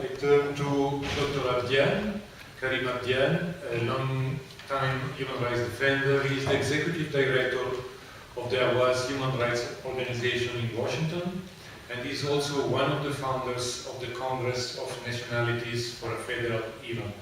I turn to Dr. Abdian, Karim Abdian, a long-time human rights defender. He is the executive director of the Ahwaz Human Rights Organization in Washington, and is also one of the founders of the Congress of Nationalities for a Federal Iran.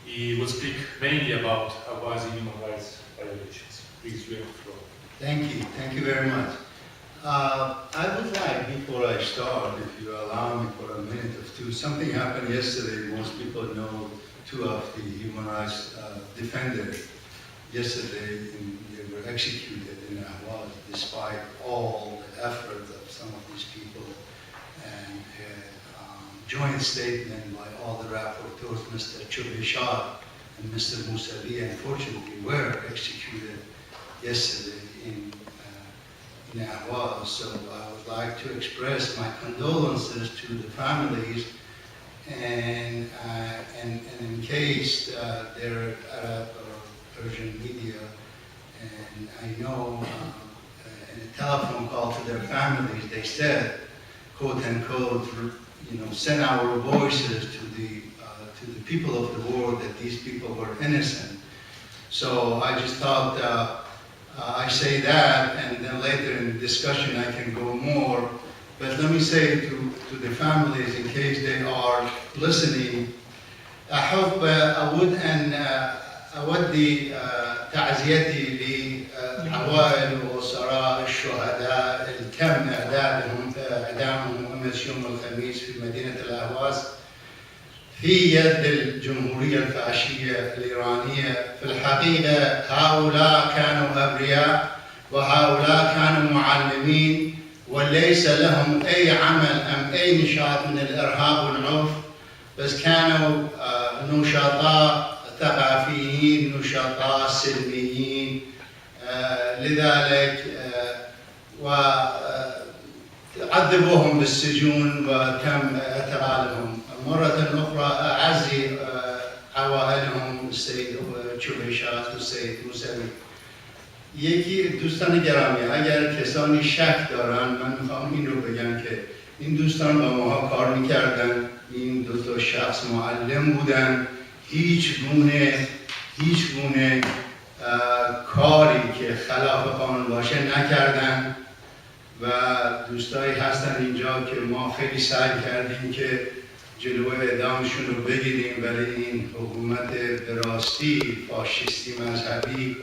He will speak mainly about Ahwazi human rights violations. Please, you have the floor. Thank you very much. I would like, before I start, if you allow me for a minute or two, something happened yesterday. Most people know two of the human rights defenders. Yesterday, they were executed in Ahwaz, despite all the effort of some of these people, and joint statement by all the rapporteurs, Mr. Chubishar and Mr. Mousavi, unfortunately, were executed yesterday in Ahwaz. So I would like to express my condolences to the families, and in case there are Arab or Persian media, and I know in a telephone call to their families, they said, quote unquote, send our voices to the people of the world that these people were innocent. So I just thought I say that, and then later in the discussion I can go more. But let me say to the families, in case they are listening, أودي تعزيتي لعوائل وأسراء الشهداء التم إعدامهم أمس يوم الخميس في مدينة الأهواز في يد الجمهورية الفاشية الإيرانية. في الحقيقة هؤلاء كانوا أبرياء، وهؤلاء كانوا معلمين، وليس لهم أي عمل أم أي نشاط من الإرهاب والعنف، بس كانوا نشطاء ثقافيين، نشطاء سلميين. لذلك وعذبوهم بالسجون وتم اعتقالهم. مرة أخرى أعزي عوائلهم السيد چوبیشات و السيد موسوی. یکی دوستان گرامی، اگر کسانی شک دارن، من میخوام این رو بگم که این دوستان با ما کار میکردن، این دو تا شخص معلم بودن، هیچ گونه کاری که خلاف قانون باشه نکردن. و دوستایی هستن اینجا که ما خیلی سعی کردیم که جلوی اعدامشون رو بگیریم، ولی این حکومت به راستی فاشیستی مذهبی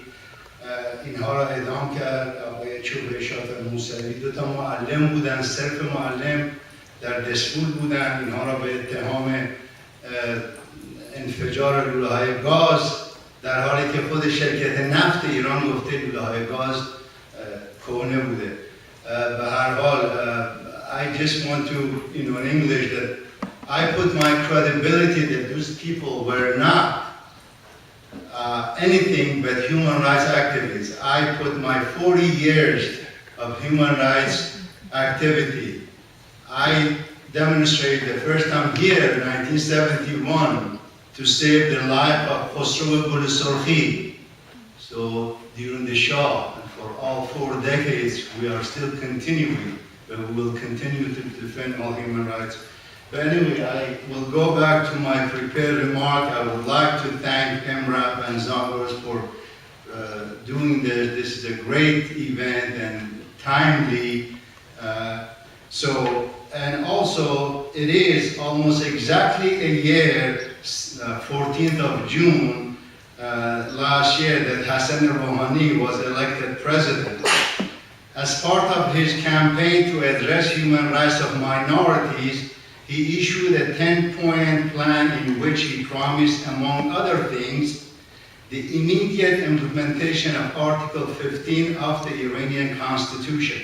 اینها را اعدام کرد. آقای چوبیشات و موسوی دو تا معلم بودن، صرف معلم در دسپول بودن. اینها را به اتهام انفجار لوله‌های گاز، در حالی که خود شرکت نفت ایران گفته لوله‌های گاز کهنه بوده. به هر حال I just want to, in English, that I put my credibility that those people were not anything but human rights activists. I put my 40 years of human rights activity. I demonstrated the first time here in 1971 to save the life of Khosrow Bulisorkhi. So during the Shah, and for all 4 decades, we are still continuing, but we will continue to defend all human rights. But anyway, I will go back to my prepared remark. I would like to thank MRAP and Zagros for doing this. This is a great event and timely. And also, it is almost exactly a year, 14th of June last year, that Hassan Rouhani was elected president. As part of his campaign to address human rights of minorities, he issued a 10-point plan in which he promised, among other things, the immediate implementation of Article 15 of the Iranian Constitution,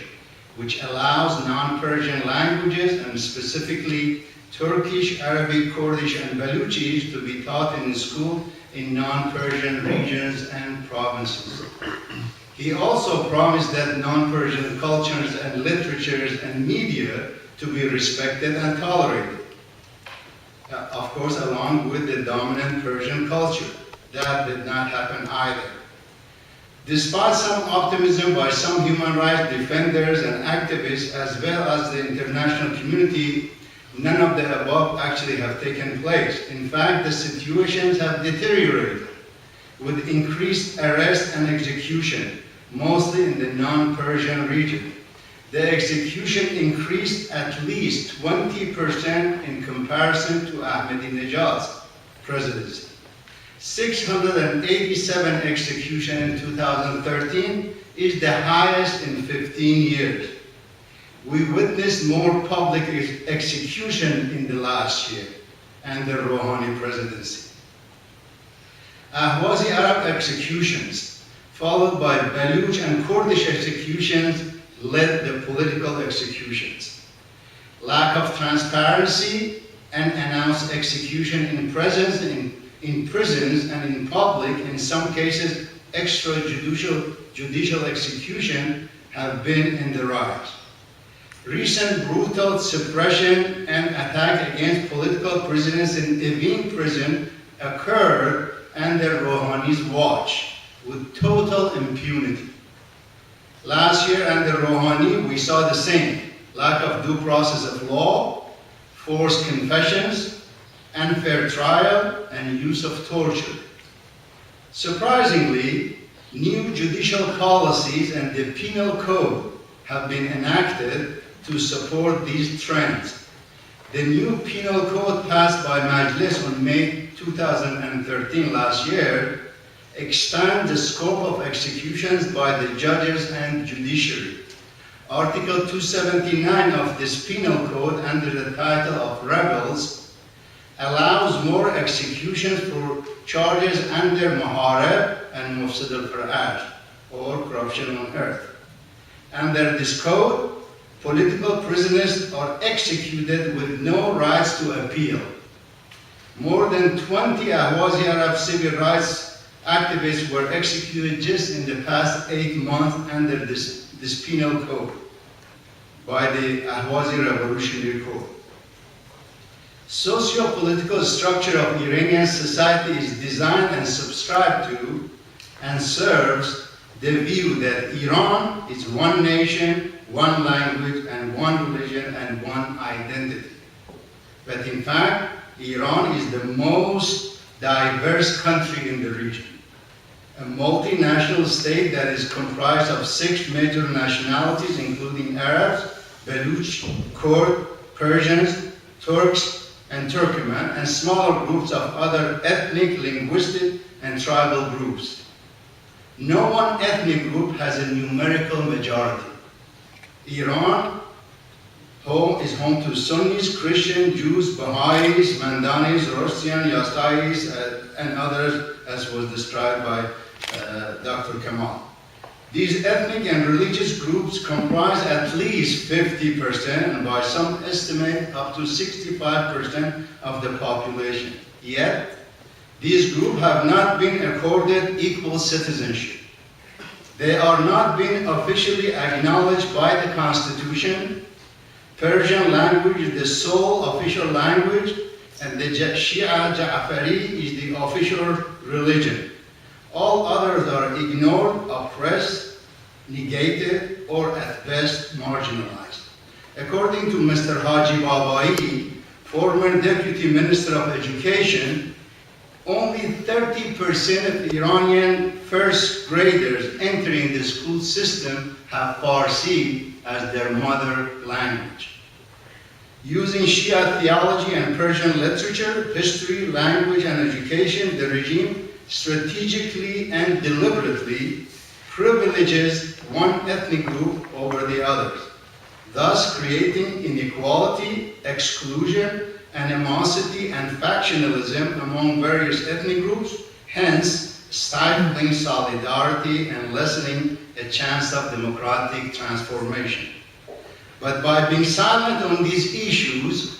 which allows non-Persian languages, and specifically Turkish, Arabic, Kurdish, and Baluchi, to be taught in school in non-Persian regions and provinces. He also promised that non-Persian cultures and literatures and media to be respected and tolerated, of course, along with the dominant Persian culture. That did not happen either. Despite some optimism by some human rights defenders and activists, as well as the international community, none of the above actually have taken place. In fact, the situations have deteriorated with increased arrest and execution, mostly in the non-Persian region. The execution increased at least 20% in comparison to Ahmadinejad's presidency. 687 executions in 2013 is the highest in 15 years. We witnessed more public execution in the last year and the Rouhani presidency. Ahwazi Arab executions, followed by Baluch and Kurdish executions, led the political executions. Lack of transparency and announced execution in prisons and in public, in some cases extrajudicial execution, have been in the rise. Recent brutal suppression and attack against political prisoners in Evin prison occurred under Rouhani's watch with total impunity. Last year under Rouhani, we saw the same: lack of due process of law, forced confessions, unfair trial, and use of torture. Surprisingly, new judicial policies and the penal code have been enacted to support these trends. The new penal code passed by Majlis on May 2013 last year expands the scope of executions by the judges and judiciary. Article 279 of this penal code, under the title of rebels, allows more executions for charges under Muharib and Mufsid al-Faraj, or corruption on earth. Under this code, political prisoners are executed with no rights to appeal. More than 20 Ahwazi Arab civil rights activists were executed just in the past 8 months under this penal code by the Ahwazi Revolutionary Code. Socio-political structure of Iranian society is designed and subscribed to and serves the view that Iran is one nation, one language, and one religion, and one identity. But in fact, Iran is the most diverse country in the region. A multinational state that is comprised of 6 major nationalities, including Arabs, Baluch, Kurd, Persians, Turks, and Turkmen, and smaller groups of other ethnic, linguistic, and tribal groups. No one ethnic group has a numerical majority. Iran is home to Sunnis, Christians, Jews, Baha'is, Mandanis, Zoroastrian, Yazidis, and others, as was described by Dr. Kamal. These ethnic and religious groups comprise at least 50%, and by some estimate up to 65% of the population. Yet, these groups have not been accorded equal citizenship. They are not being officially acknowledged by the Constitution. Persian language is the sole official language, and the Shia Ja'fari is the official religion. All others are ignored, oppressed, negated, or at best marginalized. According to Mr. Haji Babai, former Deputy Minister of Education, only 30% of Iranian first graders entering the school system have Farsi as their mother language. Using Shia theology and Persian literature, history, language, and education, the regime strategically and deliberately privileges one ethnic group over the others, thus creating inequality, exclusion, animosity, and factionalism among various ethnic groups, hence stifling solidarity and lessening a chance of democratic transformation. But by being silent on these issues,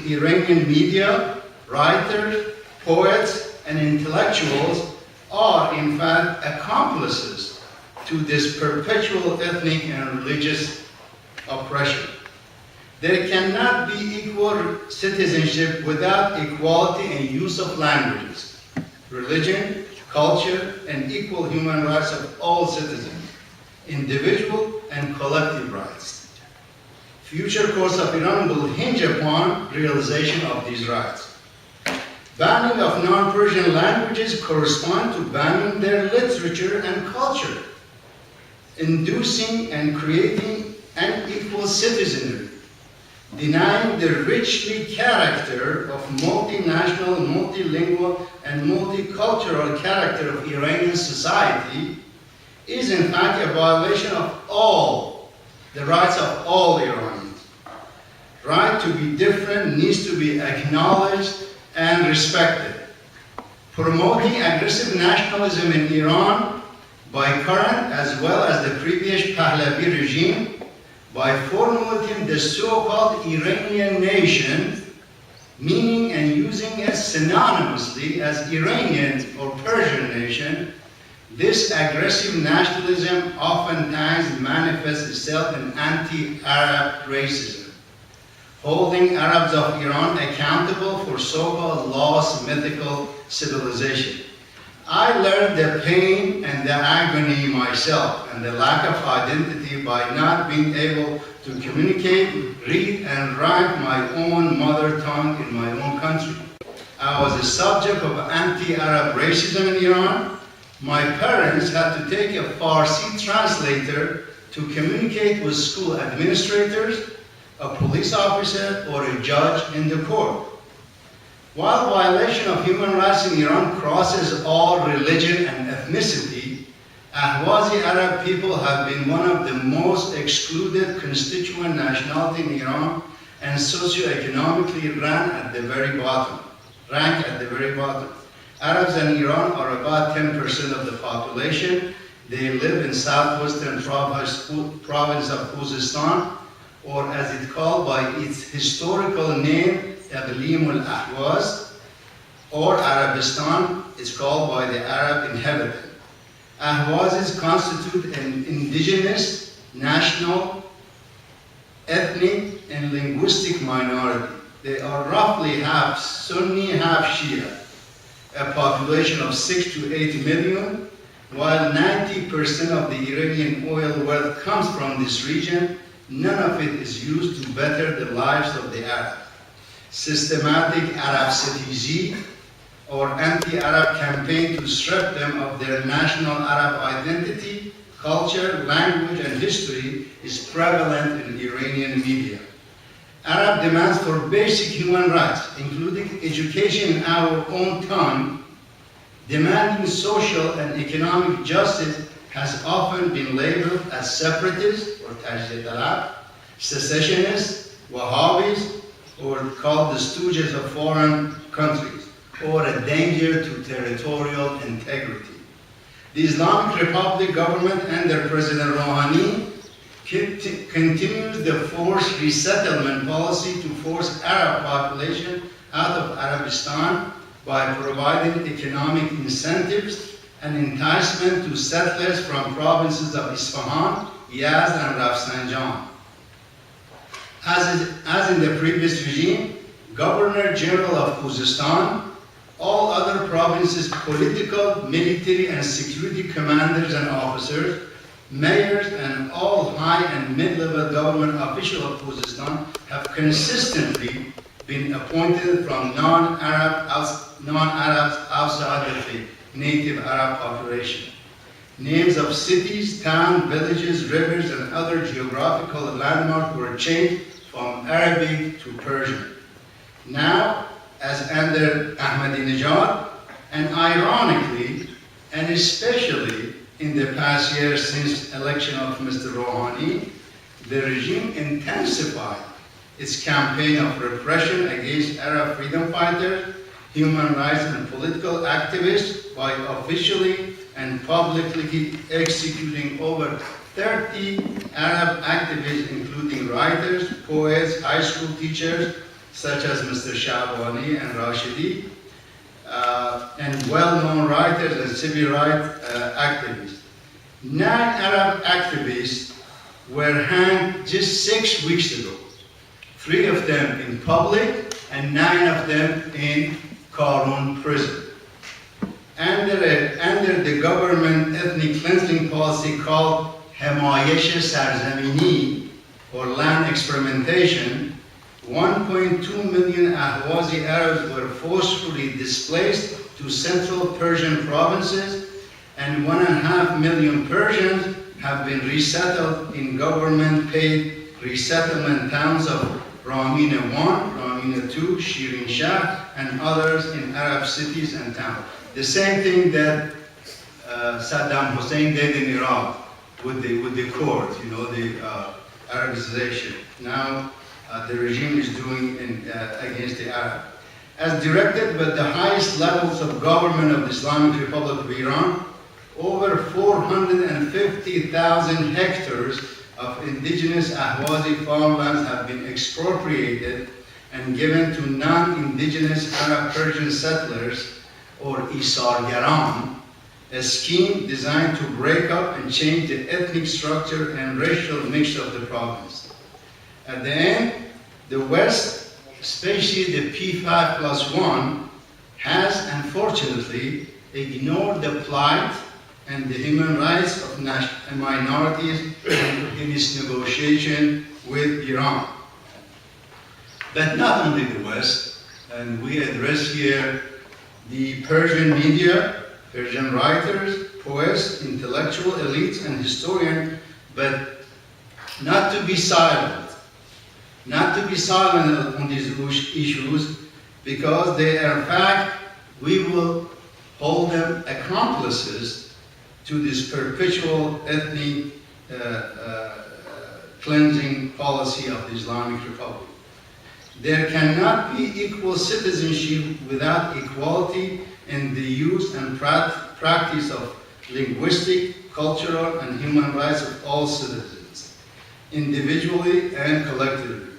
Iranian media, writers, poets, and intellectuals are in fact accomplices to this perpetual ethnic and religious oppression. There cannot be equal citizenship without equality and use of languages, religion, culture, and equal human rights of all citizens, individual and collective rights. future course of Iran will hinge upon realization of these rights. Banning of non-Persian languages correspond to banning their literature and culture, inducing and creating unequal citizenry, denying the richly character of multinational, multilingual, and multicultural character of Iranian society is in fact a violation of the rights of all Iranians. Right to be different needs to be acknowledged and respected. Promoting aggressive nationalism in Iran by current as well as the previous Pahlavi regime by formulating the so-called Iranian nation, meaning and using it synonymously as Iranian or Persian nation, this aggressive nationalism oftentimes manifests itself in anti-Arab racism, holding Arabs of Iran accountable for so-called lost mythical civilization. I learned the pain and the agony myself and the lack of identity by not being able to communicate, read, and write my own mother tongue in my own country. I was a subject of anti-Arab racism in Iran. My parents had to take a Farsi translator to communicate with school administrators, a police officer, or a judge in the court. While violation of human rights in Iran crosses all religion and ethnicity, Ahwazi Arab people have been one of the most excluded constituent nationality in Iran and socioeconomically ranked at the very bottom. Arabs in Iran are about 10% of the population. They live in southwestern province of Khuzestan, or as it's called by its historical name, Iqlim al-Ahwaz, or Arabistan is called by the Arab inhabitant. Ahwazis constitute an indigenous, national, ethnic, and linguistic minority. They are roughly half Sunni, half Shia, a population of 6 to 8 million, while 90% of the Iranian oil wealth comes from this region. None of it is used to better the lives of the Arabs. Systematic Arab-Setizi or anti-Arab campaign to strip them of their national Arab identity, culture, language, and history is prevalent in Iranian media. Arab demands for basic human rights, including education in our own tongue, demanding social and economic justice has often been labeled as separatist or tajid talab, secessionists, Wahhabis, or called the stooges of foreign countries, or a danger to territorial integrity. The Islamic Republic government under President Rouhani continues the forced resettlement policy to force Arab population out of Arabistan by providing economic incentives and enticement to settlers from provinces of Isfahan, Yazd, and Rafsanjan. As in the previous regime, Governor General of Khuzestan, all other provinces' political, military, and security commanders and officers, mayors, and all high and mid-level government officials of Khuzestan have consistently been appointed from non-Arabs outside of the native Arab population. Names of cities, towns, villages, rivers, and other geographical landmarks were changed from Arabic to Persian. Now, as under Ahmadinejad, and ironically, and especially in the past year since election of Mr. Rouhani, the regime intensified its campaign of repression against Arab freedom fighters, human rights and political activists by officially and publicly executing over 30 Arab activists, including writers, poets, high school teachers, such as Mr. Shabani and Rashidi, and well-known writers and civil rights activists. 9 Arab activists were hanged just 6 weeks ago. 3 of them in public and 9 of them in Karun prison. Under the government ethnic cleansing policy called Hemayesh Sarzamini, or land experimentation, 1.2 million Ahwazi Arabs were forcefully displaced to central Persian provinces, and 1.5 million Persians have been resettled in government-paid resettlement towns of Ramina 1, Ramina 2, Shirin Shah, and others in Arab cities and towns. The same thing that Saddam Hussein did in Iraq with the Kurds, you know, the Arabization. Now the regime is doing against the Arab. As directed by the highest levels of government of the Islamic Republic of Iran, over 450,000 hectares of indigenous Ahwazi farmlands have been expropriated and given to non-indigenous Arab Persian settlers, or Isargaran, a scheme designed to break up and change the ethnic structure and racial mix of the province. At the end, the West, especially the P5+1, has unfortunately ignored the plight and the human rights of minorities in its negotiation with Iran. But not only the West, and we address here the Persian media, Persian writers, poets, intellectual elites, and historians, but not to be silent. Not to be silent on these issues, because they are, in fact, we will hold them accomplices to this perpetual ethnic cleansing policy of the Islamic Republic. There cannot be equal citizenship without equality in the use and practice of linguistic, cultural, and human rights of all citizens, individually and collectively.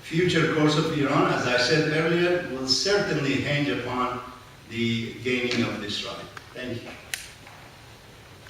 Future course of Iran, as I said earlier, will certainly hinge upon the gaining of this right. Thank you.